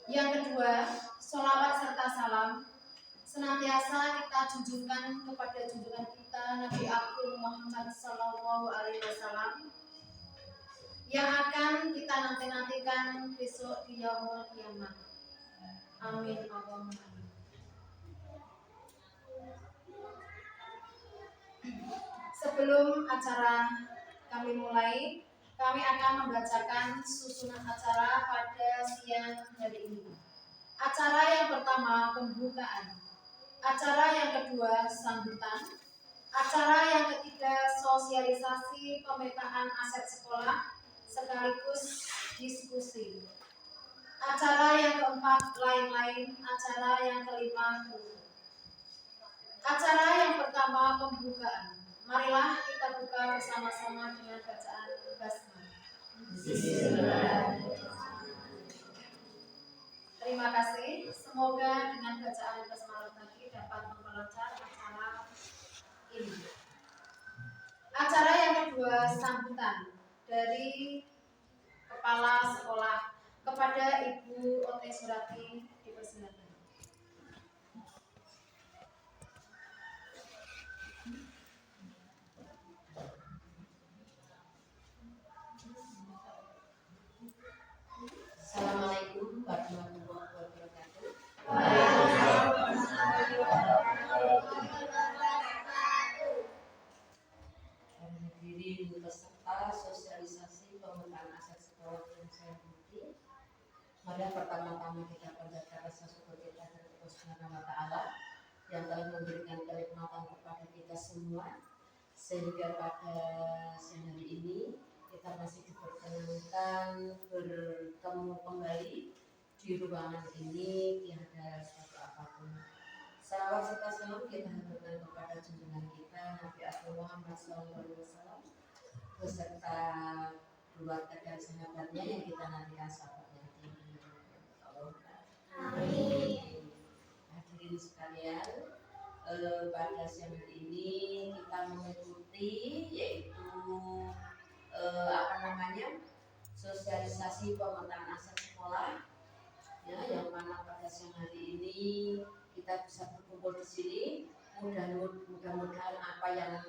Yang kedua, sholawat serta salam senantiasa kita junjungkan kepada junjungan kita Nabi Agung Muhammad Sallallahu Alaihi Wasallam yang akan kita nantikan besok di yaumul qiyamah. Amin Allahumma amin. Sebelum acara kami mulai, kami akan membacakan susunan acara pada siang hari ini. Acara yang pertama pembukaan, acara yang kedua sambutan, acara yang ketiga sosialisasi pemetaan aset sekolah sekaligus diskusi. Acara yang keempat lain-lain, acara yang kelima penutup. Acara yang pertama pembukaan. Marilah kita buka bersama-sama dengan bacaan basmalah. Terima kasih. Semoga dengan bacaan basmalah tadi dapat memperlancar acara ini. Acara yang kedua sambutan dari Kepala Sekolah kepada Ibu Ote Surati dipersilakan. Assalamualaikum warahmatullahi wabarakatuh. Hadirin peserta sosialisasi pemetaan aset sekolah yang saya hormati. Mari pertama-tama kita panjatkan rasa syukur kita kepada Allah Subhanahu wa taala yang telah memberikan kenikmatan kepada kita semua sehingga pada siang hari ini kita masih diperkenankan bertemu kembali di ruangan ini tiada suatu apapun. Salawat serta salam kita haturkan kepada junjungan kita Nabi Agung Muhammad SAW beserta keluarga dan sahabatnya yang kita nantikan sahabatnya di Allah. Amin. Hadirin sekalian, pada siang hari ini kita nanti, yaitu sosialisasi pemetaan aset sekolah, ya, yang mana pada siang hari ini kita bisa berkumpul di sini. Mudah-mudahan apa yang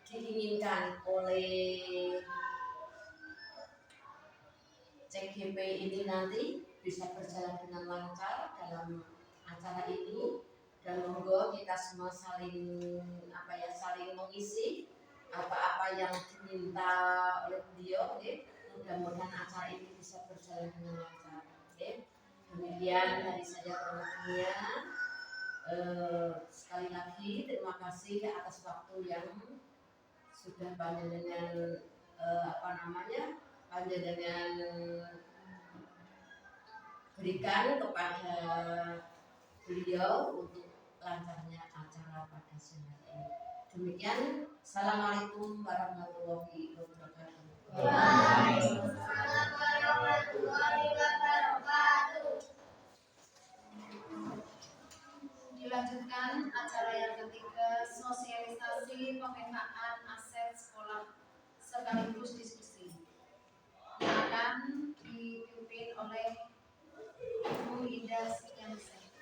diinginkan oleh CGP ini nanti bisa berjalan dengan lancar dalam acara ini, dan monggo kita semua saling mengisi apa-apa yang diminta oleh beliau, okay? Mudah-mudahan acara ini bisa berjalan dengan lancar, okay? Demikian dari saya pengertiannya. Sekali lagi terima kasih atas waktu yang sudah panjenengan panjenengan berikan kepada beliau untuk lancarnya acara pada siang hari ini. Demikian, assalamualaikum warahmatullahi wabarakatuh. Waalaikumsalam warahmatullahi wabarakatuh. Dilanjutkan acara yang ketiga, sosialisasi pemetaan aset sekolah sekaligus diskusi, yang akan dipimpin oleh Ibu Ida Setianingsih.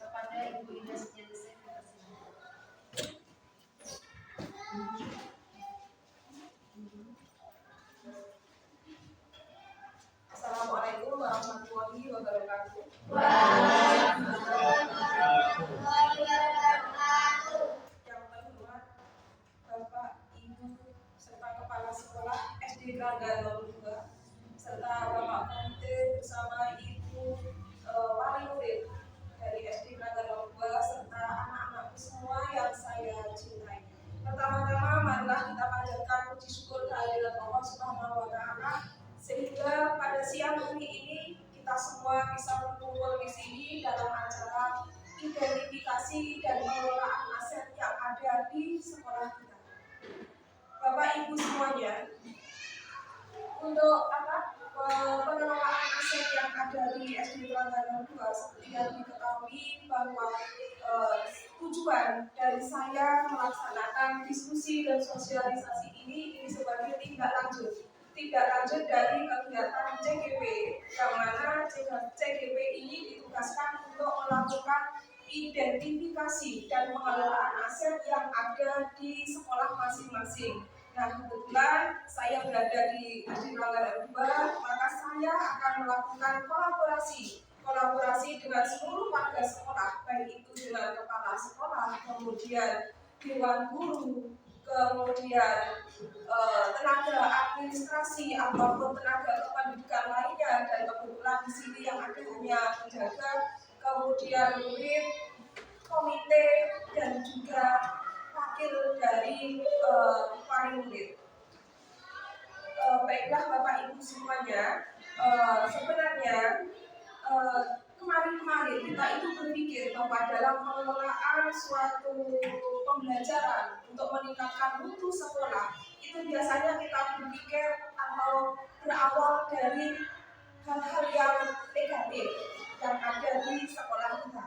Kepada Ibu Ida Setianingsih dipersilakan. Assalamualaikum warahmatullahi wabarakatuh. Yang terhormat Bapak, Ibu, serta Kepala Sekolah SD Grangga 02, serta Bapak Komite bersama Ibu wali murid dari SD Grangga 02, serta anak-anakku semua yang saya cintai. Pertama-tama marilah kita panjatkan puji syukur kehadirat Allah Subhanahu wa Ta'ala, sehingga pada siang hari ini kita semua bisa berkumpul di sini dalam acara identifikasi dan pengelolaan aset yang ada di sekolah kita. Bapak Ibu semuanya, untuk pengelolaan aset yang ada di SD Grangga 02, seperti yang diketahui bahwa tujuan dari saya melaksanakan diskusi dan sosialisasi ini sebagai tindak lanjut dari kegiatan CGP, yang mana CGP ini ditugaskan untuk melakukan identifikasi dan pengelolaan aset yang ada di sekolah masing-masing. Nah, kebetulan saya berada di SD Grangga 2, maka saya akan melakukan kolaborasi dengan seluruh warga sekolah, baik itu dengan kepala sekolah, kemudian dewan guru, kemudian tenaga administrasi ataupun tenaga kependidikan lainnya, dan kebetulan di sini yang ada hanya penjaga, kemudian murid, komite, dan juga wakil dari wali murid. Baiklah Bapak Ibu semuanya, sebenarnya kemarin kita itu berpikir bahwa dalam pengelolaan suatu pembelajaran untuk meningkatkan mutu sekolah, itu biasanya kita berpikir atau berawal dari hal-hal yang negatif yang ada di sekolah kita.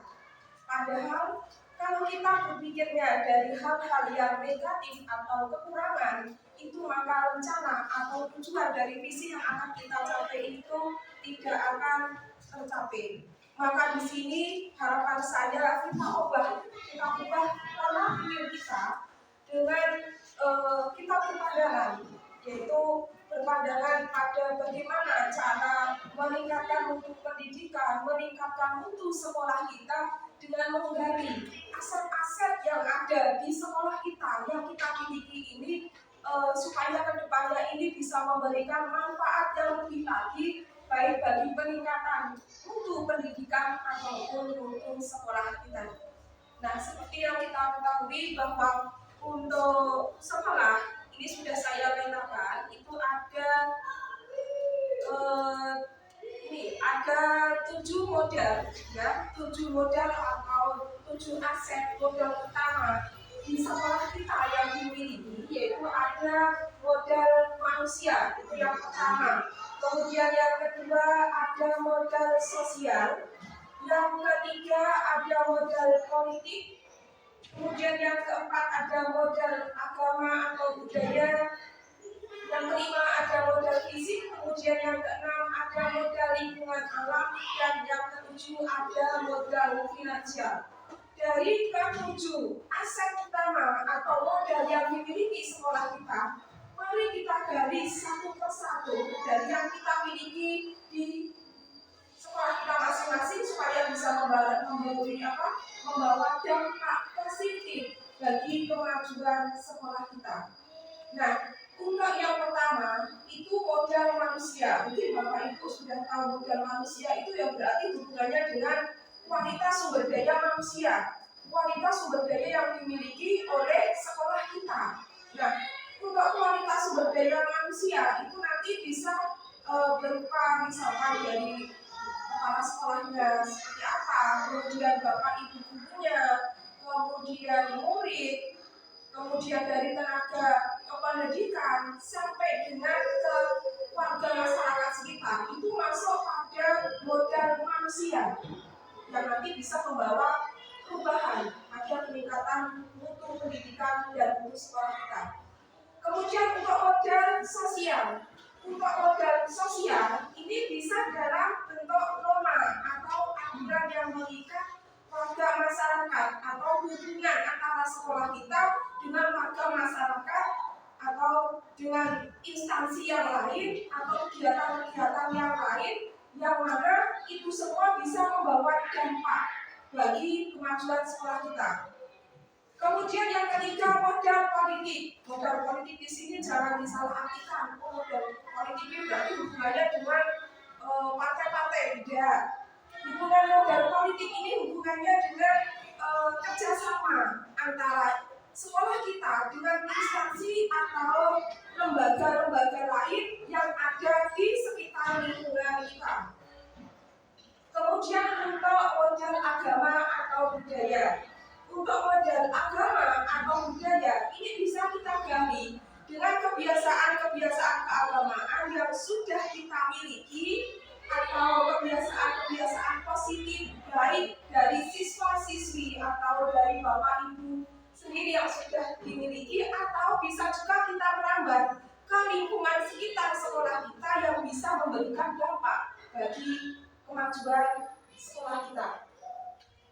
Padahal kalau kita berpikirnya dari hal-hal yang negatif atau kekurangan, itu maka rencana atau tujuan dari visi yang akan kita capai itu tidak akan tercapai. Maka di sini harapan saya kita ubah pola pikir kita dengan kita berpandangan, yaitu berpandangan pada bagaimana cara meningkatkan mutu pendidikan, meningkatkan mutu sekolah kita dengan menggali aset-aset yang ada di sekolah kita yang kita miliki ini, supaya kedepannya ini bisa memberikan manfaat yang lebih lagi, baik bagi peningkatan mutu pendidikan ataupun mutu sekolah kita. Nah, seperti yang kita ketahui bahwa untuk sekolah ini sudah saya petakan, itu ada 7 modal, ya, 7 modal atau 7 aset modal utama di sekolah kita yang dimiliki, yaitu ada modal manusia, itu yang pertama. Kemudian yang kedua ada modal sosial, yang ketiga ada modal politik, kemudian yang keempat ada modal agama atau budaya. lingkungan alam, dan yang ketujuh ada modal finansial. Dari ketujuh aset utama atau modal yang dimiliki sekolah kita, mari kita gali satu persatu dari yang kita miliki di sekolah kita masing-masing supaya bisa membawa dampak positif bagi kemajuan sekolah kita. Nah, untuk yang pertama itu modal manusia. Mungkin Bapak Ibu sudah tahu modal manusia itu yang berarti hubungannya dengan kualitas sumber daya manusia, kualitas sumber daya yang dimiliki oleh sekolah kita. Nah, untuk kualitas sumber daya manusia itu nanti bisa berupa misalkan dari kepala sekolahnya seperti apa, kemudian Bapak Ibu gurunya, kemudian murid, kemudian dari tenaga kependidikan sampai dengan ke warga masyarakat sekitar, itu masuk pada modal manusia yang nanti bisa membawa perubahan, ada peningkatan mutu pendidikan dan mutu sekolah kita. Kemudian untuk modal sosial ini bisa dalam bentuk norma atau aturan yang mengikat warga masyarakat atau hubungan antara sekolah kita dengan warga masyarakat atau dengan instansi yang lain atau kegiatan-kegiatan yang lain yang mana itu semua bisa membawa dampak bagi kemajuan sekolah kita. Kemudian yang ketiga modal politik. Modal politik di sini jangan disalahartikan. Modal politik ini berarti hubungannya dengan partai-partai, tidak. Hubungan modal politik ini hubungannya dengan kerjasama antara sekolah kita dengan instansi atau lembaga-lembaga lain yang ada di sekitar lingkungan kita. Kemudian untuk modal agama atau budaya. Untuk modal agama atau budaya ini bisa kita gali dengan kebiasaan-kebiasaan keagamaan yang sudah kita miliki atau kebiasaan-kebiasaan positif baik dari siswa-siswi atau dari Bapak Ibu sendiri yang sudah dimiliki, atau bisa juga kita merambah ke lingkungan sekitar sekolah kita yang bisa memberikan dampak bagi kemajuan sekolah kita.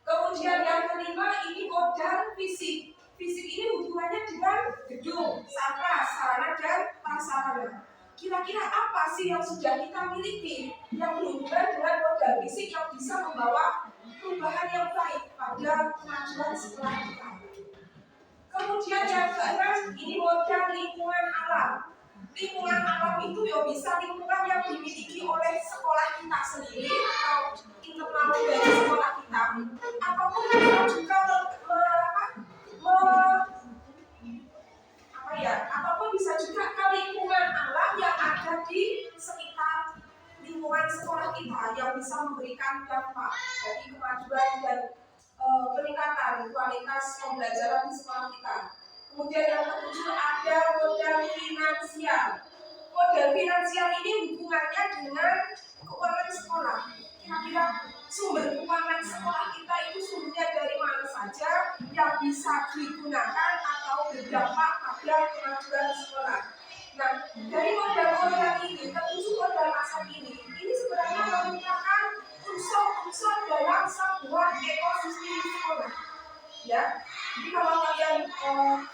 Kemudian yang kelima ini modal fisik. Fisik ini hubungannya dengan gedung, sarana dan prasarana. Kira-kira apa sih yang sudah kita miliki yang berhubungan dengan modal fisik yang bisa membawa perubahan yang baik pada kemajuan sekolah kita. Kemudian yang keenam ini modal lingkungan alam. Lingkungan alam itu ya bisa lingkungan yang dimiliki oleh sekolah kita sendiri atau internal dari sekolah kita, ataupun kita juga ataupun bisa juga ke lingkungan alam yang ada di sekitar lingkungan sekolah kita yang bisa memberikan dampak bagi kemajuan dan peningkatan kualitas pembelajaran di sekolah kita. Kemudian yang ketujuh ada modal finansial. Modal finansial ini hubungannya dengan keuangan sekolah. Kira-kira sumber keuangan sekolah kita itu sumbernya dari mana saja yang bisa digunakan atau berdampak pada kemajuan sekolah. Nah, dari modal-modal ini, ketujuh modal aset ini sebenarnya merupakan unsur-unsur dalam sebuah ekosistem sekolah. Ya, jadi kalau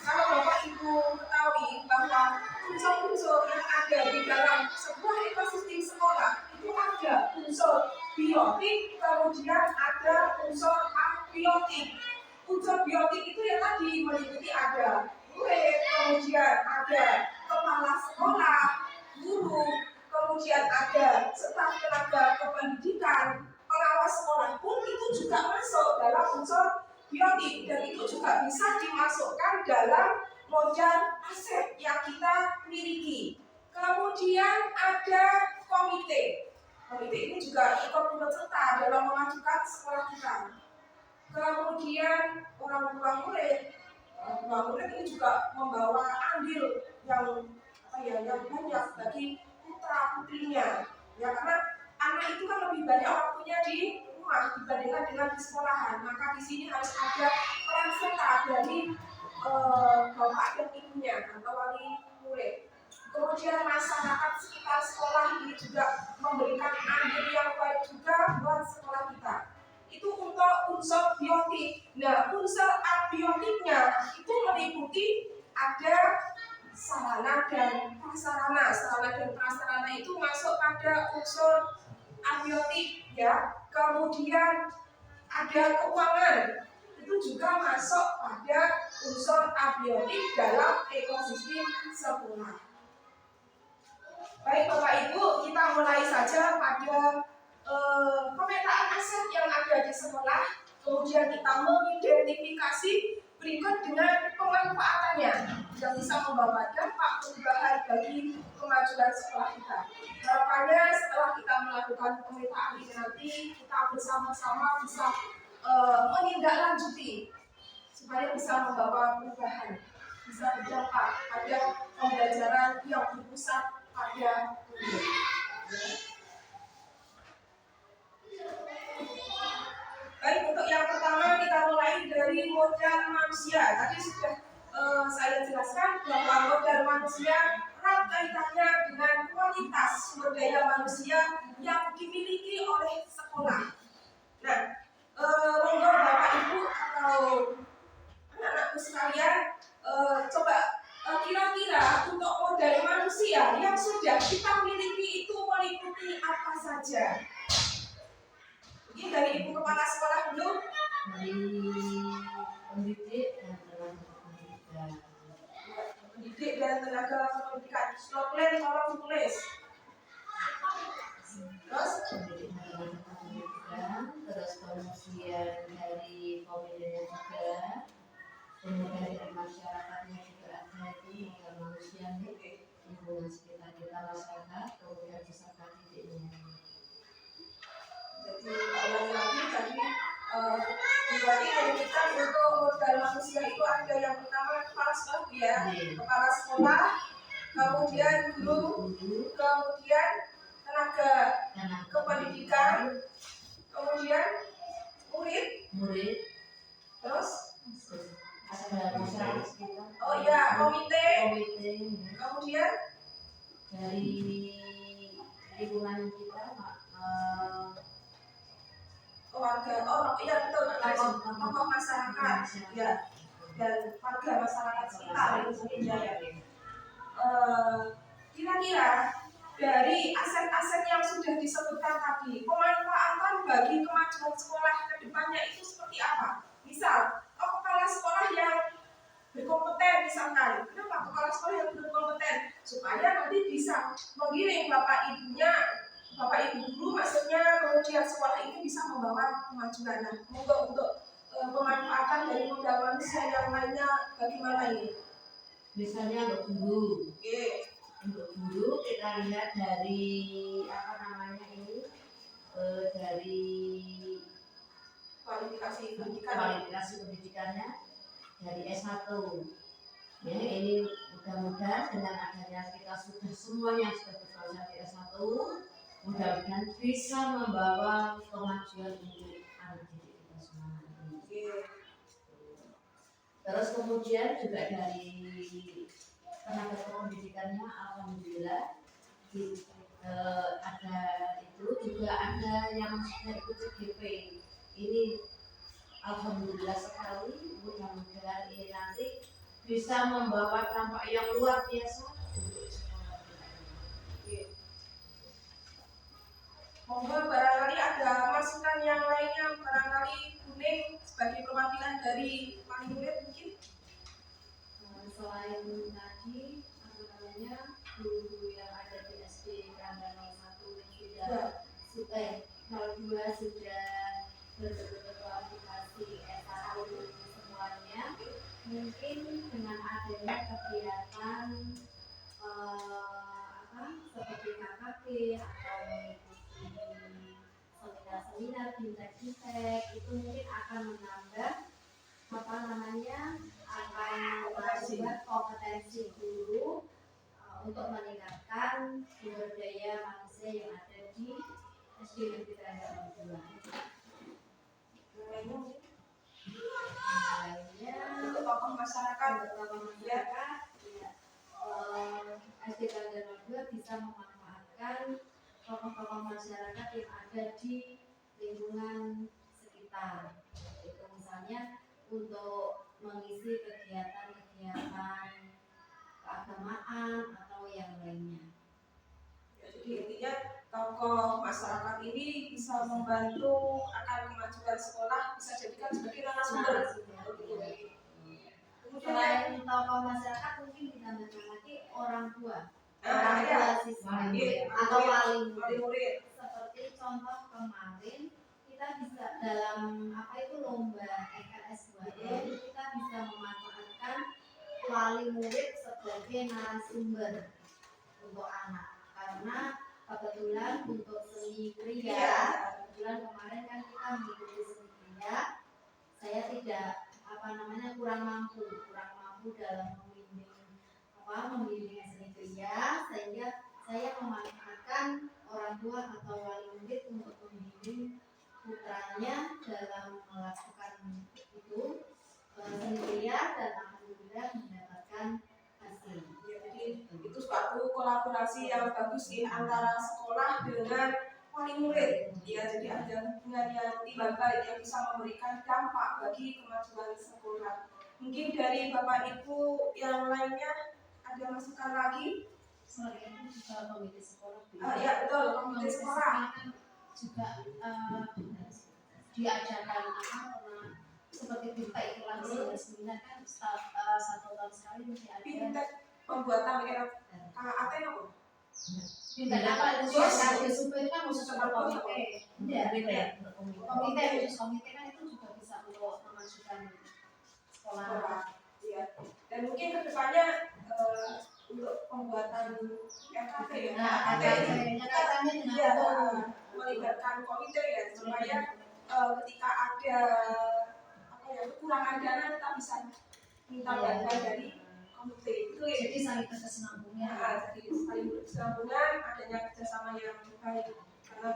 Bapak Ibu ketahui bahwa unsur-unsur yang ada di dalam sebuah ekosistem sekolah itu ada unsur biotik, kemudian ada unsur abiotik. Unsur biotik itu yang tadi meliputi ada murid, kemudian ada kepala sekolah, guru, kemudian ada staf tenaga kependidikan, pengawas sekolah pun itu juga masuk dalam unsur biotik, dan itu juga bisa dimasukkan dalam modal aset yang kita miliki. Kemudian ada komite. Komite ini juga ikut serta dalam memajukan sekolah kita. Kemudian orang tua murid ini juga membawa andil yang banyak bagi putra putrinya. Ya, karena anak itu kan lebih banyak waktunya di rumah dibandingkan dengan di sekolahan, maka di sini harus ada peran serta dari bapak dan ibunya atau wali murid. Kemudian masyarakat sekitar sekolah ini juga memberikan andil yang baik itu untuk unsur biotik. Nah, unsur abiotiknya itu meliputi ada sarana dan prasarana. Sarana dan prasarana itu masuk pada unsur abiotik ya. Kemudian ada keuangan, itu juga masuk pada unsur abiotik dalam ekosistem sekolah. Baik Bapak Ibu, kita mulai saja pada pemetaan aset yang ada di sekolah, kemudian kita mengidentifikasi berikut dengan pemanfaatannya yang bisa membawa dampak perubahan bagi kemajuan sekolah kita. Harapannya setelah kita melakukan pemetaan ini nanti kita bersama-sama bisa menindaklanjuti supaya bisa membawa perubahan, bisa berdampak pada pembelajaran yang berpusat pada guru. Baik, untuk yang pertama kita mulai dari modal manusia. Tadi sudah saya jelaskan bahwa modal manusia erat kaitannya dengan kualitas sumber daya manusia yang dimiliki oleh sekolah. Nah, monggo Bapak Ibu atau anak-anakku sekalian, coba kira-kira untuk modal manusia yang sudah kita miliki itu meliputi apa saja? Ini dari Ibu Kepala Sekolah dulu. Dari pendidik dan tenaga pendidikan. Pendidik dan tenaga pendidikan. Sloglen tolong tulis. Terus Pendidik dan tenaga pendidikan, terus kemudian dari komunitasnya juga, kemudian dari masyarakatnya juga ada itu modal manusia nih, lingkungan sekitar kita masyarakat, kemudian peserta didiknya. jadi lagi tadi berarti pendidikan untuk modal manusia itu ada yang pertama kepala sekolah ya, kepala sekolah, kemudian guru, kemudian tenaga kependidikan, kemudian murid, terus ada masyarakat sekitar. oh ya komite, kemudian dari lingkungan kita warga, oh iya betul, tokoh masyarakat ya, dan warga masyarakat sekitar itu sendiri ya. Kira-kira dari aset-aset yang sudah disebutkan tadi, pemanfaatan bagi kemajuan sekolah ke depannya itu seperti apa? Misal, kepala sekolah yang berkompeten misalkan. Kenapa kepala sekolah yang berkompeten? Supaya nanti bisa mengiring bapak ibu guru maksudnya, kemudian sekolah ini bisa membawa kemajuan. Nah, untuk pemanfaatan dari modal manusia yang lainnya bagaimana ini? Misalnya untuk guru. Oke. Untuk guru kita lihat dari apa namanya ini, dari kualifikasi pendidikannya dari S1 ya. Ini mudah-mudahan dengan adanya kita sudah semuanya sudah berkualitas di S1, mudah-mudahan bisa membawa kemajuan untuk anak didik kita semua. Terus kemudian juga dari tenaga pendidikannya alhamdulillah ada itu juga ada yang sudah ikut CGP. Ini alhamdulillah sekali, mudah-mudahan ini nanti bisa membawa dampak yang luar biasa untuk sekolah kita ini. Monggo barangkali ada masukan yang lainnya, barangkali kuning sebagai perwakilan dari wali murid mungkin. Selain tadi apa namanya guru yang ada di SD Rangga 01 yang sudah 02 sudah berkualifikasi S1 semuanya, mungkin dengan adanya kegiatan seperti KKP atau mengikuti seminar-seminar fintech itu mungkin akan menambah apa namanya akan membuat kompetensi guru untuk meningkatkan sumber daya manusia yang ada di SD Negeri Rangga 02. Lainnya Untuk tokoh masyarakat, ya, SD Rangga 02 bisa memanfaatkan tokoh-tokoh masyarakat yang ada di lingkungan sekitar. kita. Itu misalnya untuk mengisi kegiatan-kegiatan keagamaan atau yang lainnya. Ya, jadi intinya tokoh masyarakat ini bisa membantu akan kemajuan sekolah, bisa jadikan sebagai narasumber. Kemudian Selain tokoh masyarakat mungkin ditambahkan lagi orang tua ya, siswa iya, atau wali wali murid. Seperti contoh kemarin kita bisa dalam apa itu lomba FLS 2M kita bisa memanfaatkan wali murid sebagai narasumber untuk anak, karena kebetulan untuk seni pria, kebetulan kemarin kan kita mengikuti seni pria, saya tidak kurang mampu dalam membimbing seni pria, sehingga saya memanfaatkan orang tua atau wali murid untuk membimbing putranya dalam melakukan itu seni pria, dan alhamdulillah mendapatkan hasil. Ya, jadi itu suatu kolaborasi yang bagus ya antara sekolah dengan wali murid. Ya, jadi ada hubungan yang timbal balik yang bisa memberikan dampak bagi kemajuan sekolah. Mungkin dari Bapak Ibu yang lainnya ada masukan lagi? Selain itu juga komite sekolah. Ya betul, komite sekolah kan juga diajarkan seperti bintang itu langsung seminar kan satu tahun sekali mesti ada. bintang pembuatan KAT apa? Bintang apa itu ada super kan khusus untuk komite. Komite khusus komite kan itu juga bisa untuk memajukan sekolah. Iya. Dan mungkin kedepannya untuk pembuatan KKT ya. Katanya Iya, melibatkan komite ya supaya ketika ada kekurangan dana kita bisa minta bantuan dari komite itu ya. Jadi saling berkesinambungan. Jadi saling berkesinambungan, adanya kerjasama yang baik karena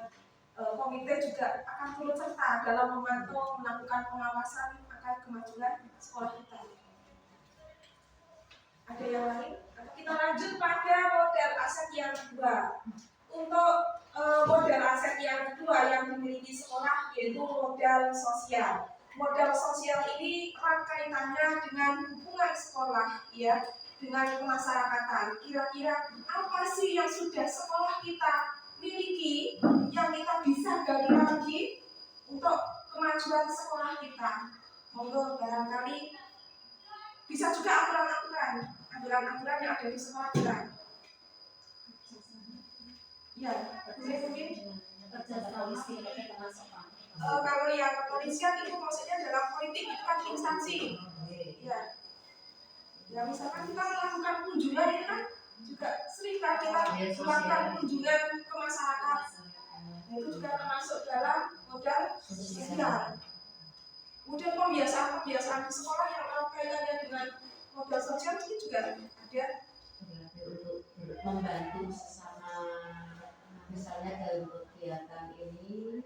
komite juga akan turut serta dalam memantau melakukan pengawasan akan kemajuan sekolah kita. Ada yang lain? Kita lanjut pada model aset yang kedua. Untuk model aset yang kedua yang dimiliki sekolah yaitu model sosial. Model sosial ini erat kaitannya dengan hubungan sekolah ya dengan kemasyarakatan. Kira-kira apa sih yang sudah sekolah kita miliki yang kita bisa gali lagi untuk kemajuan sekolah kita? Monggo barangkali bisa juga aturan-aturan yang ada di sekolah kita. Ya, mungkin Kerja polisi termasuk kalau yang kepolisian itu maksudnya dalam politik itu kan instansi. Ya, ya misalkan kita melakukan kunjungan itu kan juga sering kan kita melakukan kunjungan ke masyarakat. Itu juga termasuk dalam modal sosial. Kemudian pembiasaan di sekolah yang kaitannya dengan modal sosial ini juga ada untuk membantu sesama, misalnya dalam kegiatan ini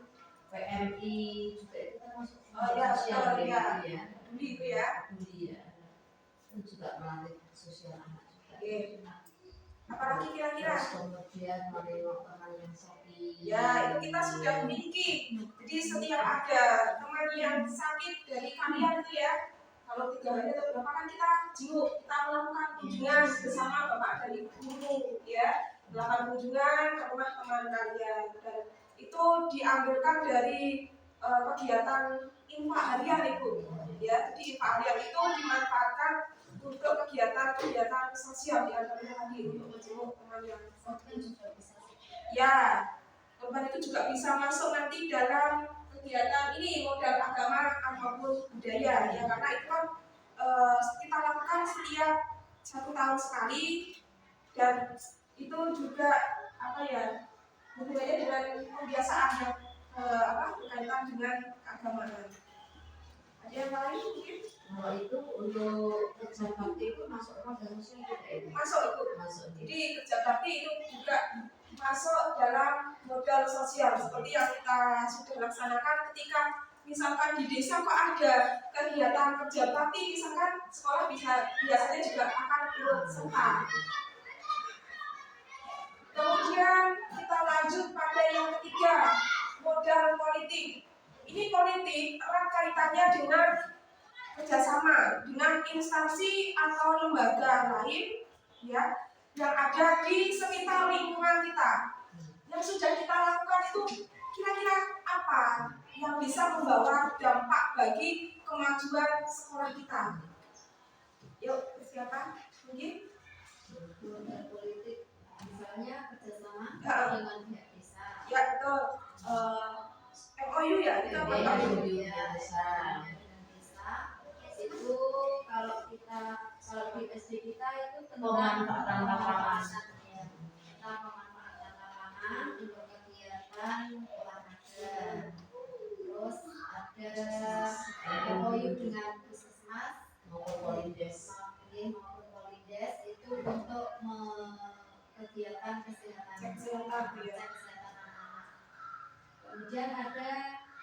PMI juga itu termasuk sosial ya. ya. Itu ya. Itu juga melatih sosial anak juga. Apalagi kira-kira? Terus kemudian menengok teman yang sakit. Ya, itu kita sudah memiliki. Jadi setiap ada teman yang sakit dari kalian itu ya, kalau 3 hari atau berapa kan kita jenguk, kita melakukan kunjungan bersama Bapak dan Ibu guru ya, melakukan kunjungan ke rumah teman kalian. Dan itu diambilkan dari kegiatan infak harian Ibu ya. Jadi infak harian itu dimanfaatkan untuk kegiatan sosial diantaranya tadi untuk menjenguk teman yang sakit. Ya, korban itu juga bisa masuk nanti dalam kegiatan ini modal agama ataupun budaya ya, karena itu kan kita lakukan setiap 1 tahun sekali dan itu juga hubungannya dengan kebiasaan yang berkaitan dengan keagamaan. Ada yang lain mungkin? Kalau itu untuk kerja bakti itu masuk modal sosial tidak itu? Masuk. Jadi kerja bakti itu juga masuk dalam modal sosial seperti yang kita sudah laksanakan ketika misalkan di desa kok ada kegiatan kerja bakti, misalkan sekolah biasanya juga akan turut serta. Kemudian kita lanjut pada yang ketiga, modal politik. Ini politik erat kaitannya dengan kerjasama dengan instansi atau lembaga lain ya yang ada di sekitar lingkungan kita. Yang sudah kita lakukan itu kira-kira apa yang bisa membawa dampak bagi kemajuan sekolah kita? Yuk, siapa? Mungkin? Politik, misalnya kerjasama Ya. dengan pihak desa. Ya, betul. MOU ya, kita buat MOU. Dengan desa itu kalau di SD kita itu tentang Pemanfaatan lapangan. ya, tentang pemanfaatan lapangan untuk kegiatan olahraga. Terus ada MOU dengan puskesmas maupun Polides. maupun Polides itu untuk kegiatan kesehatan Kesehatan, ya. kesehatan anak. Kemudian ada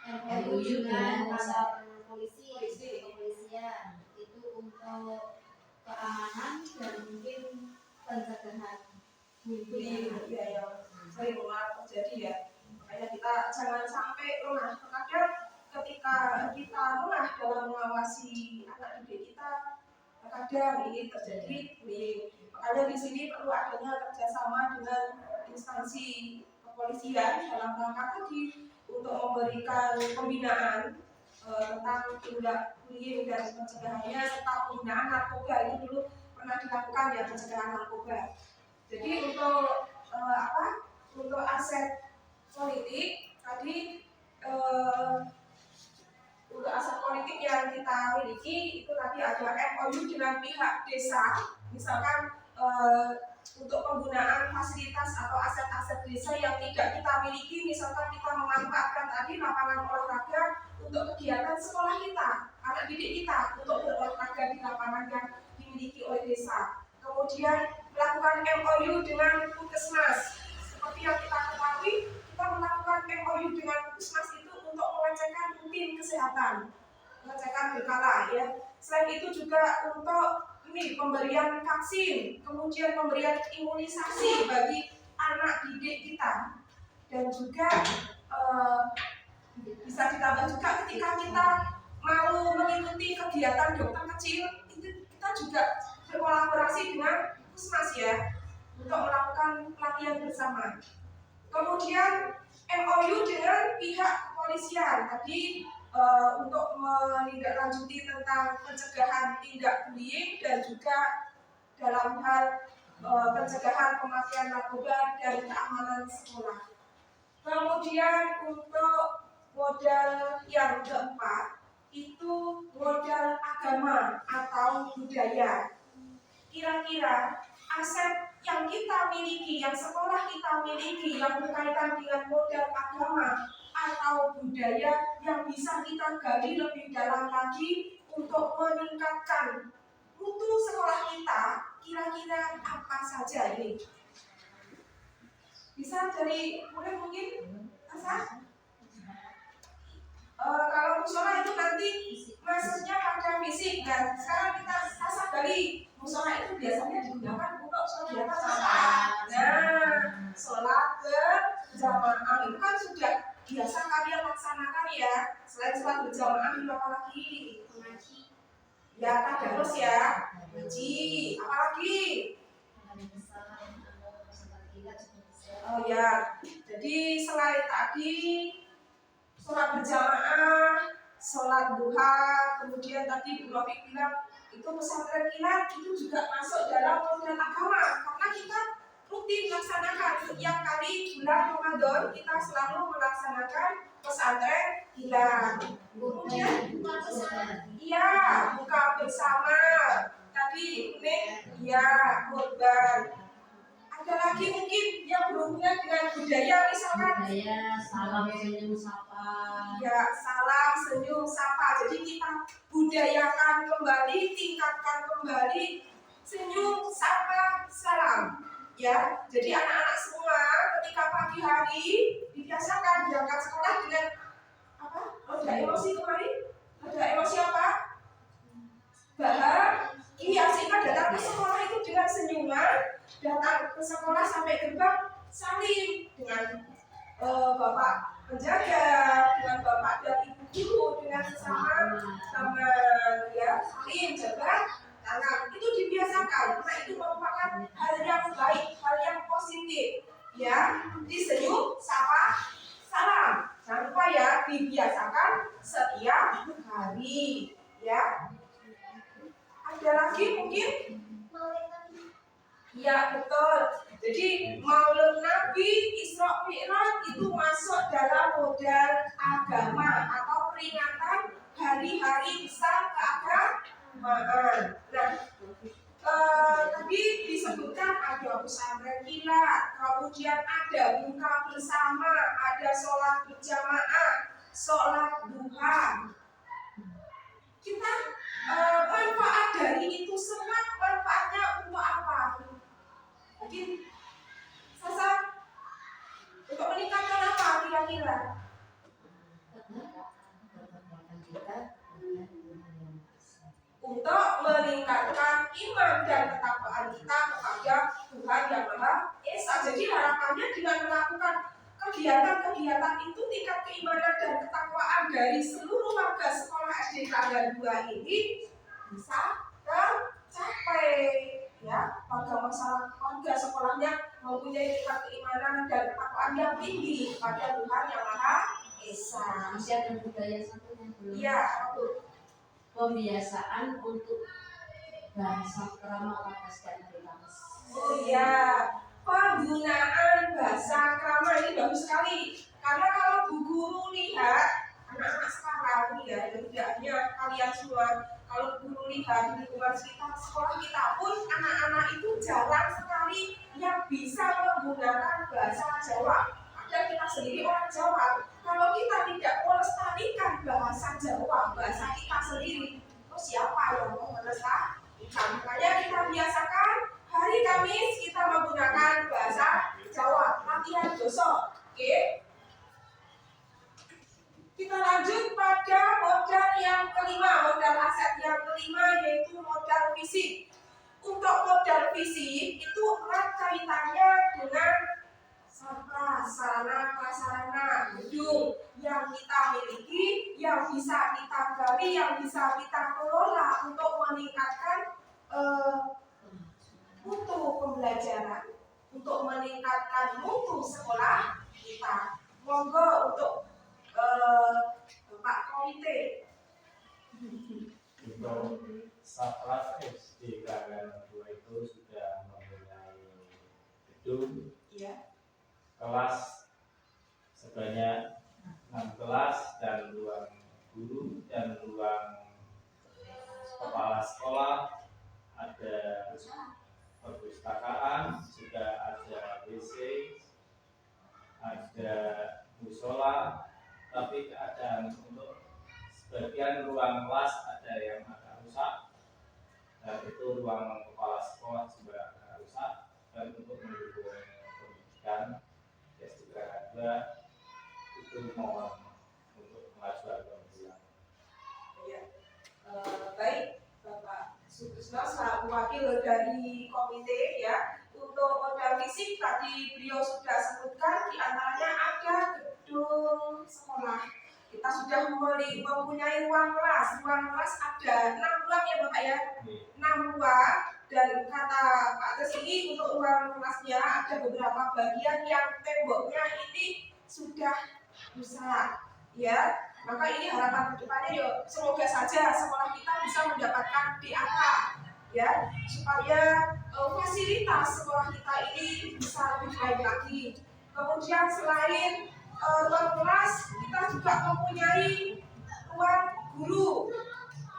MOU MOU dengan dengan kantor polisi, Polisi. kepolisian itu untuk keamanan dan mungkin pencegahan Bullying bullying. ya yang sering terjadi ya. Makanya kita jangan sampai lengah. Terkadang ketika kita lengah dalam mengawasi anak didik kita, terkadang ini terjadi bullying. Makanya di sini perlu adanya kerjasama dengan instansi kepolisian dalam rangka tadi untuk memberikan pembinaan tentang tindak bullying dan pencegahannya serta penggunaan narkoba. Ini dulu pernah dilakukan ya, pencegahan narkoba. Jadi untuk aset politik tadi untuk aset politik yang kita miliki itu tadi ada MOU dengan pihak desa, misalkan untuk penggunaan fasilitas atau aset-aset desa yang tidak kita miliki, misalkan kita memanfaatkan tadi lapangan olahraga untuk kegiatan sekolah kita, anak didik kita untuk berolahraga di lapangan yang dimiliki oleh desa. Kemudian melakukan MOU dengan puskesmas. Seperti yang kita ketahui, kita melakukan MOU dengan puskesmas itu untuk mengecekkan rutin kesehatan, pengecekan berkala ya. Selain itu juga untuk pemberian vaksin, kemudian pemberian imunisasi bagi anak didik kita, dan juga bisa ditambah juga ketika kita mau mengikuti kegiatan dokter kecil, itu kita juga berkolaborasi dengan puskesmas ya untuk melakukan pelatihan bersama. Kemudian MOU dengan pihak kepolisian tadi untuk menindaklanjuti tentang pencegahan tindak bullying dan juga dalam hal pencegahan pemakaian narkoba dan keamanan sekolah. Kemudian untuk modal yang keempat itu modal agama atau budaya. Kira-kira aset yang kita miliki, yang sekolah kita miliki, yang berkaitan dengan modal agama atau budaya yang bisa kita gali lebih dalam lagi untuk meningkatkan mutu sekolah kita, kira-kira apa saja ini? Bisa dari mulai mungkin Asa? Kalau musola itu nanti maksudnya pada fisik, dan sekarang kita Asa gali musola itu biasanya digunakan untuk sholat apa? Nah, sholat berjamaah itu kan sudah biasa kalian laksanakan ya. Selain sholat berjamaah itu apa lagi? Mengaji, Ya, tadarus ya, ngaji, apa lagi? Oh ya, jadi selain tadi sholat berjamaah, sholat duha, kemudian tadi Bu Rofi bilang itu pesantren kilat itu juga masuk dalam modal agama karena kita rutin melaksanakan setiap kali bulan Ramadan kita selalu melaksanakan pesantren kilat. Kemudian iya buka bersama tadi ini ya kurban. Ada lagi mungkin yang berhubungan dengan budaya misalkan Budaya, salam senyum sapa. ya salam senyum sapa. Jadi kita budayakan kembali, tingkatkan kembali senyum sapa salam ya. Jadi anak-anak semua ketika pagi hari dibiasakan berangkat sekolah dengan apa? Ada emosi kemarin? Ada emosi apa? Iya, sehingga datang ke sekolah itu dengan senyuman, datang ke sekolah sampai gerbang salim dengan bapak menjaga dengan bapak dan ibu guru, dengan sesama teman, ya, saling jaga tangan. Itu dibiasakan karena itu merupakan hal yang baik, hal yang positif. Ya, disenyum, sapa, salam. Jangan lupa ya, dibiasakan setiap hari. Ya, ada lagi mungkin? Ya, betul. Jadi Maulid Nabi, Isra Mi'raj itu masuk dalam modal agama atau peringatan hari-hari besar keagamaan. Nah, tadi disebutkan ada pesantren kilat, kemudian ada buka bersama, ada sholat berjamaah, sholat duha. Kita manfaat dari itu semua, manfaatnya untuk apa? Mungkin Sasa, untuk meningkatkan apa kira-kira? Untuk meningkatkan iman dan ketakwaan kita kepada Tuhan Yang Maha Esa. Jadi harapannya dengan melakukan kegiatan-kegiatan itu, tingkat keimanan dan ketakwaan dari seluruh warga sekolah SD Tanggal 2 ini bisa tercapai. Ya, warga sekolahnya mempunyai tingkat keimanan dan ketakwaan yang tinggi kepada Tuhan Yang Maha Esa. Masih ada budaya satunya belum? Iya, betul. Pembiasaan untuk bahasa krama pada setiap hari Kamis. Oh iya, penggunaan bahasa krama ini bagus sekali. Karena kalau Bu Guru lihat anak-anak sekarang ya, tidak hanya kalian semua, kalau Bu Guru lihat di lingkungan sekitar sekolah kita pun, anak-anak itu jarang sekali yang bisa menggunakan bahasa Jawa. Padahal kita sendiri orang Jawa. Kalau kita tidak melestarikan bahasa Jawa, bahasa kita sendiri, terus siapa yang mau melestarikan? Makanya kita biasakan hari Kamis kita menggunakan bahasa Jawa. Latihan besok, oke? Kita lanjut pada modal yang kelima, modal aset yang kelima yaitu modal fisik. Untuk modal fisik itu erat kaitannya dengan sarana prasarana gedung yang kita miliki, yang bisa kita gali, yang bisa kita kelola untuk meningkatkan mutu pembelajaran, untuk meningkatkan mutu sekolah kita. Monggo untuk Pak Komite. Untuk Sapras SD Tanggal 2 itu sudah mempunyai gedung, Ya. kelas sebanyak 6 kelas dan ruang guru dan ruang kepala sekolah, ada perpustakaan, juga ada WC, ada musola. Tapi keadaan untuk sebagian ruang kelas ada yang agak rusak, dan itu ruang kepala sekolah juga agak rusak. Dan untuk mendukung pendidikan SD Tanggal 2 itu mohon untuk pengajuan pembelaan. Ya. Baik, Bapak Sutrisno selaku wakil dari komite ya. Untuk modal fisik tadi beliau sudah sebutkan, diantaranya ada gedung sekolah. Kita sudah mempunyai ruang kelas. Ruang kelas ada 6 ruang ya Bapak ya. 6 ruang, dan kata Pak Tesli untuk ruang kelasnya ada beberapa bagian yang temboknya ini sudah rusak. Ya, maka ini harapan kedepannya yuk, semoga saja sekolah kita bisa mendapatkan DAK ya, supaya fasilitas sekolah kita ini bisa lebih baik lagi. Kemudian selain ruang kelas, kita juga mempunyai ruang guru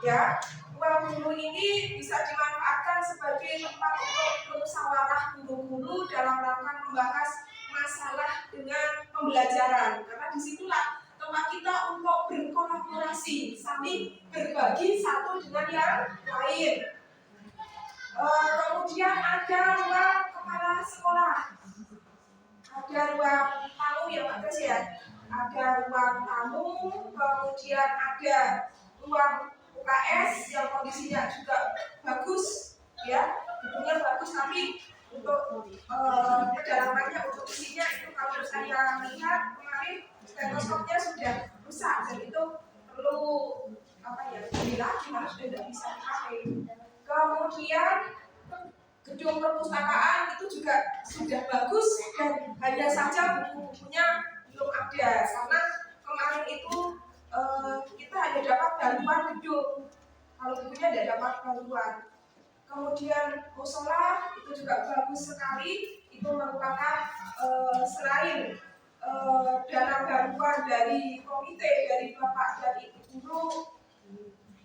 ya. Ruang guru ini bisa dimanfaatkan sebagai tempat untuk bermusyawarah guru-guru dalam rangka membahas masalah dengan pembelajaran, karena disitulah tempat kita untuk berkolaborasi, saling berbagi satu dengan yang lain. Kemudian ada ruang kepala sekolah, ada ruang tamu ya Pak Tes ya, ada ruang tamu, kemudian ada ruang UKS yang kondisinya juga bagus ya, gedungnya bagus tapi untuk kedalamannya, untuk isinya itu kalau saya lihat kemarin stetoskopnya sudah rusak dan itu perlu beli lagi, harus sudah bisa dipakai. Kemudian gedung perpustakaan itu juga sudah bagus dan hanya saja buku-bukunya belum ada karena kemarin itu kita hanya dapat bantuan gedung, kalau bukunya tidak dapat bantuan. Kemudian musola itu juga bagus sekali, itu merupakan selain dana bantuan dari komite, dari bapak, dari ibu guru,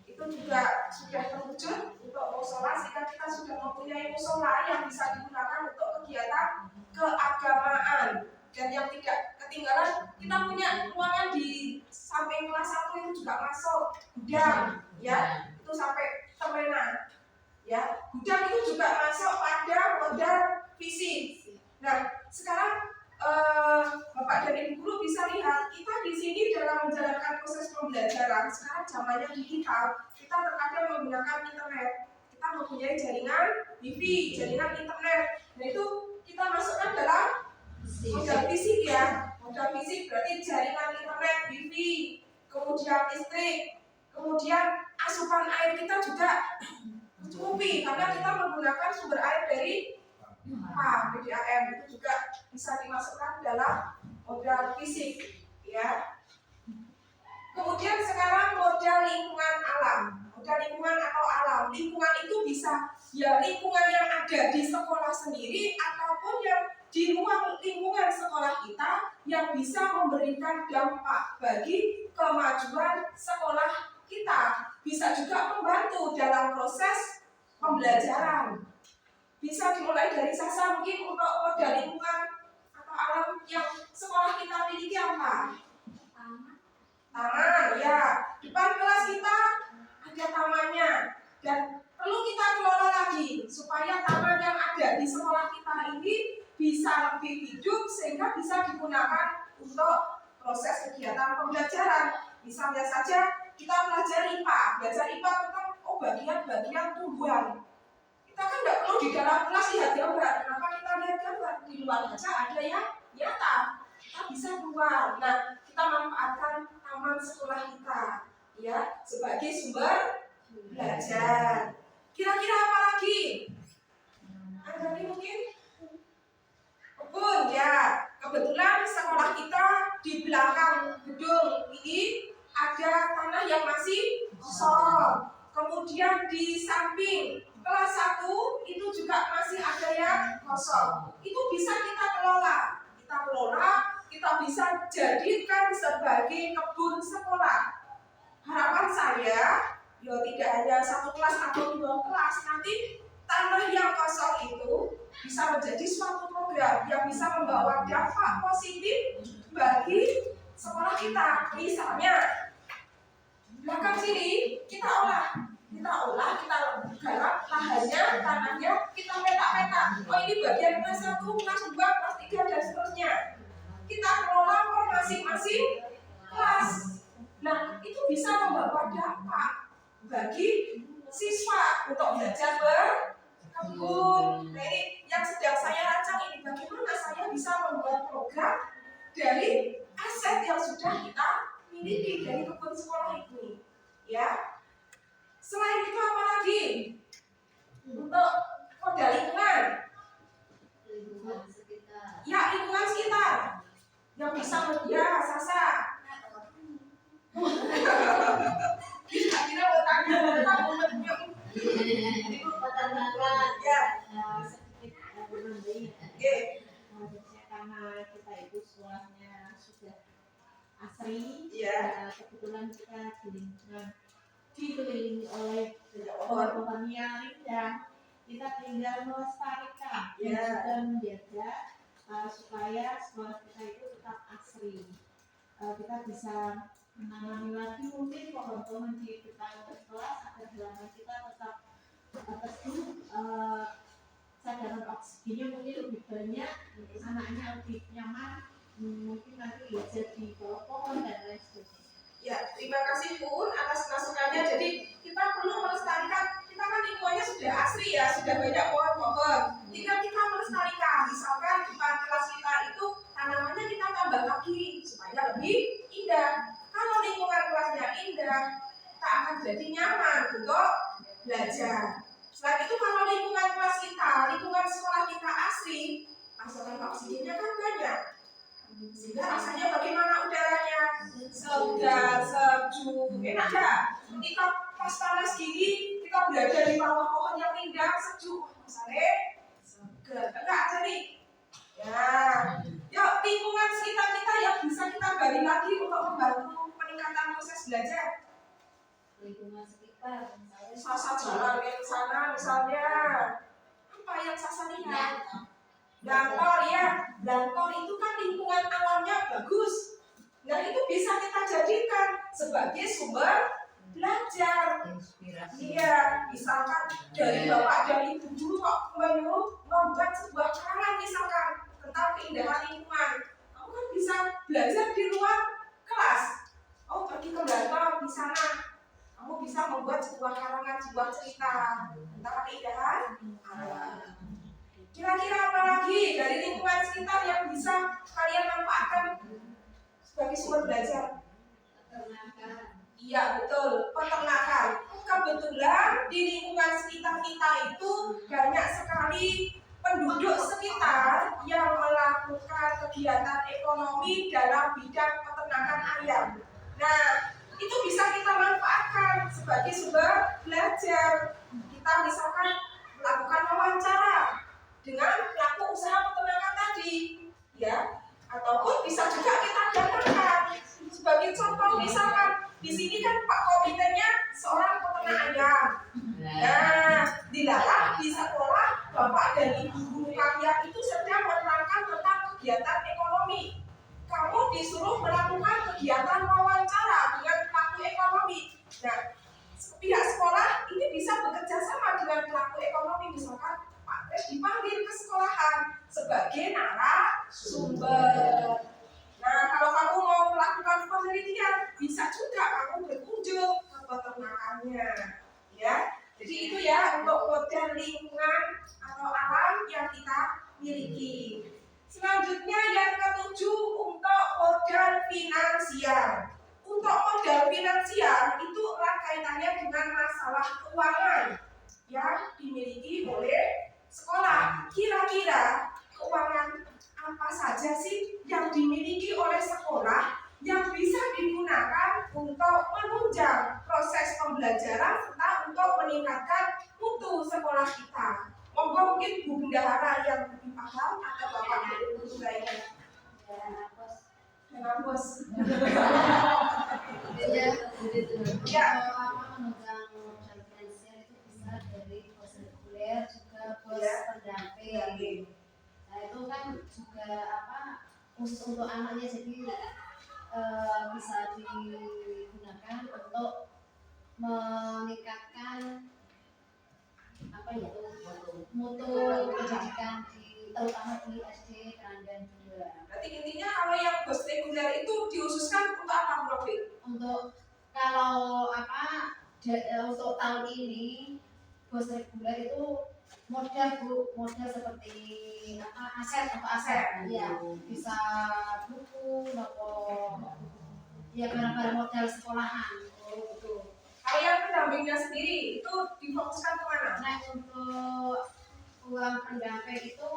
itu juga sudah terwujud untuk musola, sehingga kita sudah mempunyai musola yang bisa digunakan untuk kegiatan keagamaan. Dan yang tidak ketinggalan, kita punya ruangan di samping kelas 1 itu juga masuk gudang, ya, itu sampai terlena, ya. Gudang itu juga masuk pada modal fisik. Nah, sekarang Bapak dan Ibu guru bisa lihat kita di sini dalam menjalankan proses pembelajaran. Sekarang zamannya digital, kita terkadang menggunakan internet. Kita mempunyai jaringan wifi, jaringan internet. Nah itu kita masukkan dalam modal fisik ya. Modal fisik berarti jaringan internet, wifi, kemudian listrik, kemudian asupan air kita juga mencukupi karena kita menggunakan sumber air dari PDAM, itu juga bisa dimasukkan dalam modal fisik, ya. Kemudian sekarang modal lingkungan alam, modal lingkungan atau alam. Lingkungan itu bisa ya lingkungan yang ada di sekolah sendiri ataupun yang di luar lingkungan sekolah kita yang bisa memberikan dampak bagi kemajuan sekolah kita. Bisa juga membantu dalam proses pembelajaran. Bisa dimulai dari Sasa, mungkin untuk modal lingkungan atau alam yang sekolah kita miliki apa? Taman, ya. Depan kelas kita ada tamannya dan perlu kita kelola lagi supaya taman yang ada di sekolah kita ini bisa lebih hidup sehingga bisa digunakan untuk proses kegiatan pembelajaran. Misalnya saja kita belajar IPA, tentang bagian-bagian tumbuhan. Kita kan tidak perlu di dalam kelas lihat gambar. Kenapa kita lihat gambar? Di luar kaca ada yang nyata. Kita bisa keluar. Nah, kita manfaatkan taman sekolah kita, ya, sebagai sumber belajar. Kira-kira apa lagi? Ada lagi mungkin? Kebun, ya. Kebetulan sekolah kita di belakang gedung ini ada tanah yang masih kosong. Kemudian di samping kelas 1 itu juga masih ada yang kosong. Itu bisa kita kelola. Kita bisa jadikan sebagai kebun sekolah. Harapan saya, ya tidak hanya 1 kelas atau 2 kelas, nanti tanah yang kosong itu bisa menjadi suatu program yang bisa membawa dampak positif bagi sekolah kita. Misalnya, belakang sini kita garap lahannya, tanahnya, kita peta-peta. Oh ini bagian kelas 1, kelas 2, kelas 3 dan seterusnya. Kita kelola per masing-masing kelas. Nah itu bisa membawa dampak bagi siswa untuk belajar berkebun. Nah ini yang sedang saya rancang ini, bagaimana saya bisa membuat program dari aset yang sudah kita miliki dari kebun sekolah ini, ya. Selain itu apa lagi? Untuk modal lingkungan. Ya, lingkungan sekitar. Yang bisa Sasa. Kira-kira bertanya ya. Karena kita itu sekolahnya sudah asri, ya. Kebetulan kita dikelilingi oleh pohon-pohon yang indah. Kita tinggal melestarikan dan juga menjaga supaya sekolah kita itu tetap asri. Kita bisa menanami lagi mungkin pohon-pohon di depan kelas agar halaman kita tetap teduh, cadangan oksigennya mungkin lebih banyak, anaknya lebih nyaman, mungkin nanti belajar di bawah pohon dan lain sebagainya. Ya, terima kasih Pun atas masukannya. Jadi kita perlu melestarikan, kita kan lingkungannya sudah asri ya, sudah banyak pohon-pohon. Tinggal kita melestarikan lihat. Blantor ya, blantor itu kan lingkungan alamnya bagus. Nah itu bisa kita jadikan sebagai sumber belajar. Inspirasi. Iya, misalkan dari bapak dan ibu guru kok menyuruh membuat sebuah karangan misalkan tentang keindahan lingkungan. Kamu kan bisa belajar di luar kelas. Oh, pergi ke blantor di sana. Kamu bisa membuat sebuah karangan, sebuah cerita tentang keindahan alam. Kira-kira apa lagi dari lingkungan sekitar yang bisa kalian manfaatkan sebagai sumber belajar? Peternakan. Iya betul, peternakan. Kebetulan di lingkungan sekitar kita itu banyak sekali penduduk sekitar yang melakukan kegiatan ekonomi dalam bidang peternakan ayam. Nah, itu bisa kita manfaatkan sebagai sumber belajar. Kita misalkan melakukan wawancara dengan pelaku usaha peternakan tadi, ya, ataupun bisa juga kita datangkan sebagai contoh misalkan di sini kan Pak Komitenya seorang peternak ayam. Nah, dilarang di sekolah Bapak dan Ibu guru kalian itu sedang menerangkan tentang kegiatan ekonomi. Kamu disuruh melakukan kegiatan wawancara dengan pelaku ekonomi. Nah, pihak sekolah ini bisa bekerja sama dengan pelaku ekonomi, misalkan Pak Pres dipanggil ke sekolahan sebagai narasumber. Nah, kalau kamu mau melakukan penelitian, bisa juga kamu berkunjung ke peternakannya, ya. Jadi itu ya untuk model lingkungan atau alam yang kita miliki. Selanjutnya yang ketujuh untuk modal finansial. Untuk modal finansial itu erat kaitannya dengan masalah keuangan yang dimiliki oleh sekolah. Kira-kira keuangan apa saja sih yang dimiliki oleh sekolah yang bisa digunakan untuk menunjang proses pembelajaran serta untuk meningkatkan mutu sekolah kita? Monggo mungkin Bu Bendahara yang lebih paham atau Bapak Guru lainnya. Dengan bos. Ya, apa menunjang modal finansial itu bisa dari bos reguler juga bos pendamping. Nah itu kan juga apa khusus untuk anaknya, jadi bisa digunakan untuk meningkatkan apa ya mutu pendidikan terutama di SD Keranggan 2. Berarti intinya kalau yang bos reguler itu dikhususkan untuk apa, Prof? Untuk kalau apa untuk tahun ini bos reguler itu modal seperti apa aset untuk aset ya, bisa buku ya barang-barang modal sekolahan gitu. Kalau yang pendampingnya sendiri itu difokuskan kemana? Nah untuk uang pendamping itu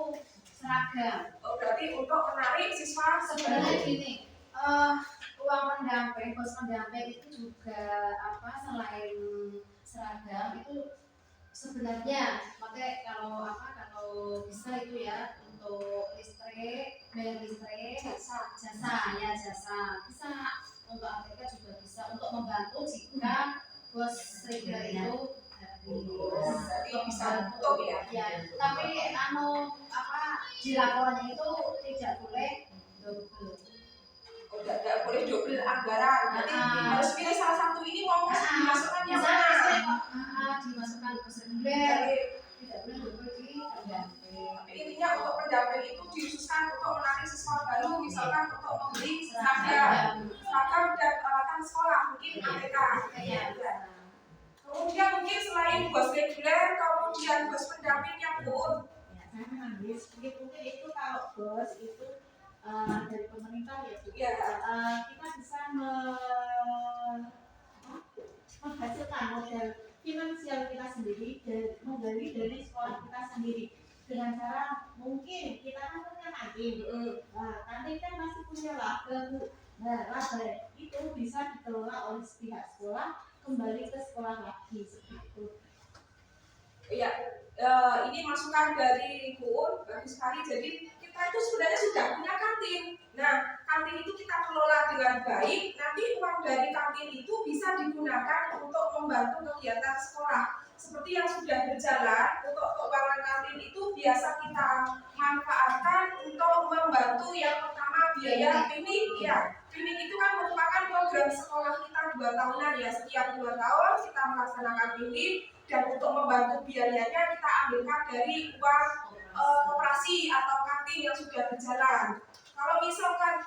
seragam. Oh, berarti untuk menarik siswa Sebenarnya gini, uang pendamping, bos pendamping itu juga apa selain seragam itu sebenarnya pakai kalau bisa itu ya untuk listrik, bayar listrik, jasa bisa untuk ATK juga bisa untuk membantu jika bos reguler itu berarti bisa tutup ya. tapi di laporannya itu tidak boleh double. Oh, tidak boleh double anggaran. Berarti harus pilih salah satu ini mau dimasukkan yang Bisa mana? dimasukkan ke reguler, tidak boleh double di pendamping. Intinya untuk pendamping itu dikhususkan untuk menarik siswa baru, misalkan untuk membeli seragam dan peralatan sekolah, mungkin ATK. Kemudian mungkin selain bos reguler, kemudian bos pendamping yang pun. Mungkin itu kalau bos itu dari pemerintah ya Bu. Ya. Kita bisa menghasilkan modal finansial kita sendiri dari sekolah kita sendiri dengan cara mungkin kita kan punya kantin. Nah, kantin kan masih punya laba Bu. Nah, laba itu bisa dikelola oleh pihak sekolah kembali ke sekolah lagi seperti itu. Iya, ini masukan dari Bu, bagus sekali. Jadi kita itu sebenarnya sudah punya kantin. Nah, kantin itu kita kelola dengan baik. Nanti uang dari kantin itu bisa digunakan untuk membantu kegiatan sekolah. seperti yang sudah berjalan untuk keuangan kantin itu biasa kita manfaatkan untuk membantu yang pertama biaya klinik ya. Klinik itu kan merupakan program sekolah kita 2 tahunan ya, setiap 2 tahun kita melaksanakan klinik dan untuk membantu biayanya kita ambilkan dari uang koperasi atau kantin yang sudah berjalan. Kalau misalkan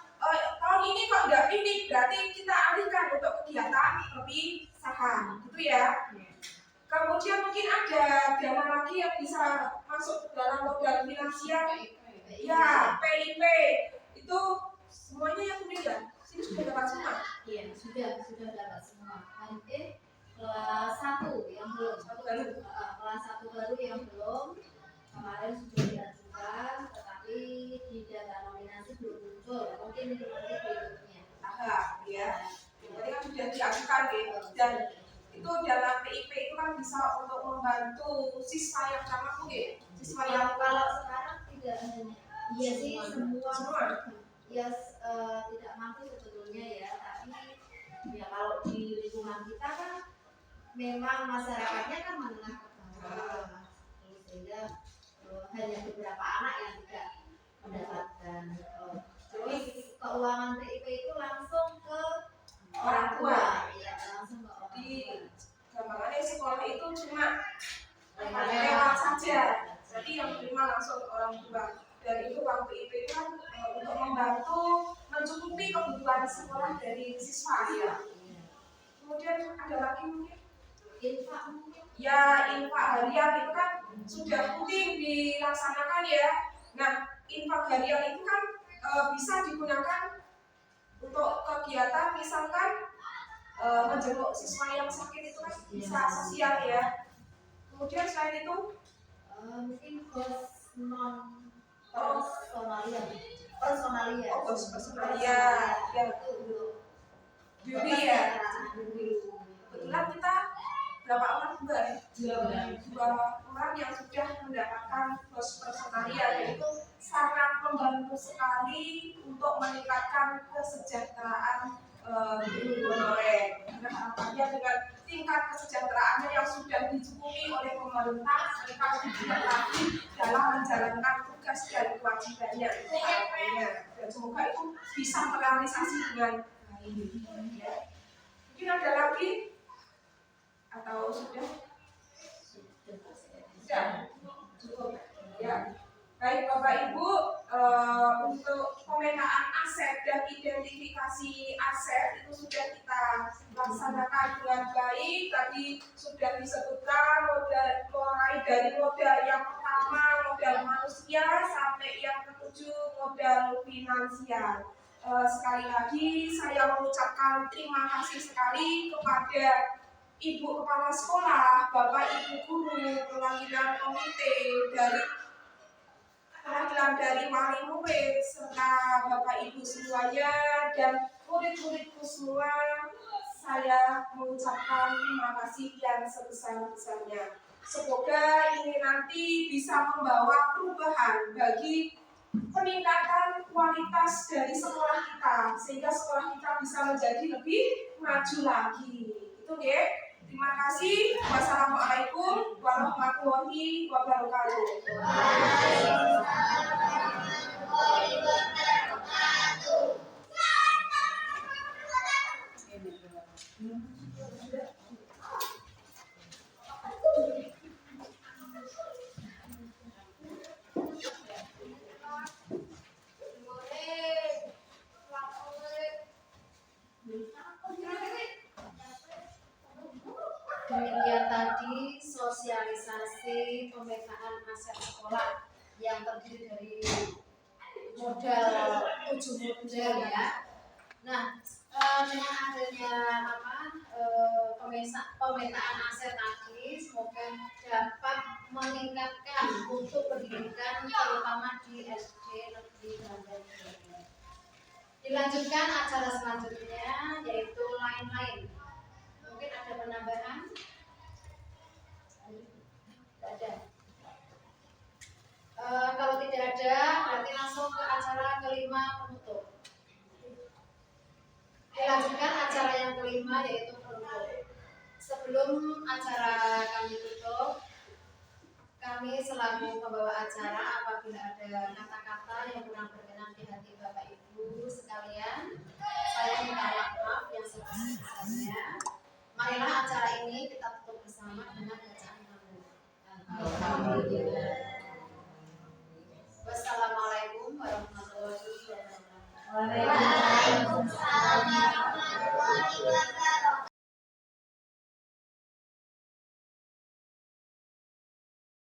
tahun ini kok nggak klinik, berarti kita alihkan untuk kegiatan perpisahan, gitu ya. Kemudian mungkin ada dana lagi yang bisa masuk dalam modal finansial, ya PIP itu semuanya yang udah ya, sini sudah dapat semua. Iya, sudah dapat semua. Kelas 1 yang belum, kelas 1 baru yang belum, kemarin sudah diajukan, tetapi di data nominasi belum muncul. Mungkin ini nanti berikutnya. Ya, berarti kan sudah diajukan gitu. Dan itu dalam PIP itu kan bisa untuk membantu siswa yang sama mungkin, siswa yang Kalau sekarang tidak hanya, iya sih semua. Ya tidak mampu sebetulnya ya, tapi ya kalau di lingkungan kita kan memang masyarakatnya kan menengah ke bawah, sehingga hanya beberapa anak yang tidak mendapatkan. Terus keuangan PIP itu langsung ke orang tua, ya langsung ke orang di tua. gambarannya sekolah itu cuma lewat saja, jadi yang terima langsung orang tua. Dan itu uang PIP itu kan untuk membantu mencukupi kebutuhan sekolah dari siswa ya. Kemudian ada lagi mungkin Infak mungkin. ya, infak harian itu kan sudah rutin dilaksanakan ya. Nah, infak harian itu kan bisa digunakan untuk kegiatan misalkan menjenguk siswa yang sakit itu kan bisa sosial ya. Kemudian selain itu Mungkin personalia. Personalia ya, beauty ya. Kebetulan kita berapa orang juga ya? 2 orang yang sudah mendapatkan personalia, yaitu sangat membantu sekali untuk meningkatkan kesejahteraan guru honorer. Karena harapannya dengan tingkat kesejahteraannya yang sudah dicukupi oleh pemerintah, mereka lebih tidak lagi dalam menjalankan tugas dan kewajibannya. Itu harapannya. Dan semoga itu bisa terrealisasi dengan baik. Ya. Mungkin ada lagi atau sudah? Sudah cukup ya. Baik Bapak Ibu, untuk pemetaan aset dan identifikasi aset itu sudah kita laksanakan dengan baik. Tadi sudah disebutkan mulai dari modal yang pertama, modal manusia, sampai yang ketujuh, modal finansial. Sekali lagi saya mengucapkan terima kasih sekali kepada Ibu Kepala Sekolah, Bapak Ibu Guru, perwakilan komite dari wali murid, serta Bapak Ibu semuanya dan murid-muridku semua, saya mengucapkan terima kasih yang sebesar-besarnya. Semoga ini nanti bisa membawa perubahan bagi peningkatan kualitas dari sekolah kita, sehingga sekolah kita bisa menjadi lebih maju lagi. Itu ya. Terima kasih. Wassalamualaikum warahmatullahi wabarakatuh. Demikian tadi sosialisasi pemetaan aset sekolah yang terdiri dari modal 7 model ya. Nah, dengan adanya pemetaan aset tadi, semoga dapat meningkatkan untuk pendidikan terutama di SD negeri Banjar. Dilanjutkan acara selanjutnya yaitu lain-lain. Mungkin ada penambahan? Tidak ada. Kalau tidak ada, berarti langsung ke acara kelima penutup. Dilanjutkan acara yang kelima yaitu penutup. Sebelum acara kami tutup, kami selaku pembawa acara apabila ada kata-kata yang kurang berkenan di hati Bapak Ibu sekalian, saya minta maaf yang sebesar-besarnya. Marilah acara ini kita tutup bersama dengan bacaan Al-Fatihah.